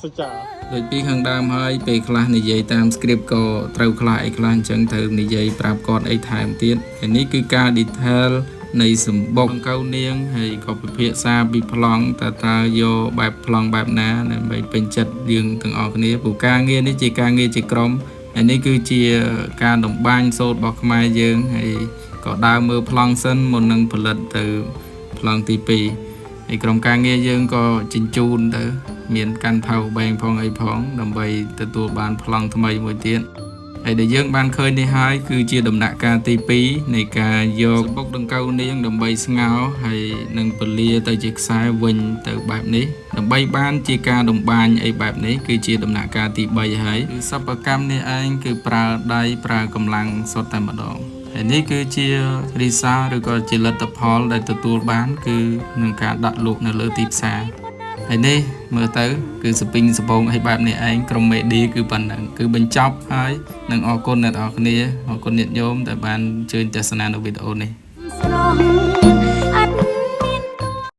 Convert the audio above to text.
សចាដូចពីខាងដើមហើយពេលខ្លះនិយាយតាម script ក៏ត្រូវខ្លះអីខ្លះអញ្ចឹងត្រូវនិយាយប្រាប់គាត់អីថែមទៀតហើយនេះគឺការ detail នៃសម្បុកដង្កូវនាងហើយក៏ពិភាក្សាពីប្លង់តើយកបែបប្លង់បែបណាដើម្បីពេញចិត្តយើងទាំងអស់គ្នាព្រោះការងារនេះជាការងារជាក្រុមហើយនេះគឺជាការតម្បាញសូត្ររបស់ខ្មែរយើងហើយក៏ដើរមើលប្លង់សិនមុននឹងផលិតទៅប្លង់ទី2ហើយក្រុមការងារយើងក៏ជញ្ជូនទៅមានកាន់ផៅបែងផងអីផងដើម្បីទទួលបានប្លង់ថ្មីមួយទៀតហើយដែលយើងបានឃើញនេះហើយគឺជាដំណាក់កាលទី2នៃការយកសម្បុកដង្កូវនាងដើម្បីស្ងោរហើយនឹងពលាទៅជាខ្សែវិញទៅបែបនេះដើម្បីបានជាការតម្បាញអីបែបនេះគឺជាដំណាក់កាលទី3ហើយគឺសិប្បកម្មនេះឯងគឺប្រើដៃប្រើកម្លាំងសុទ្ធតែម្ដងហើយនេះគឺជារីសាឬក៏ជាលទ្ធផលដែលទទួលបានគឺនឹងការដាក់លក់នៅលើទីផ្សារហើយនេះមើលទៅគឺសពិងសបងឲ្យបែបនេះឯងក្រុមមេឌីគឺប៉ុណ្ណឹងគឺបញ្ចប់ហើយនឹងអរគុណអ្នកនរគ្នាអរគុណញាតិញោមដែលបានជួយទស្សនានៅវីដេអូនេះ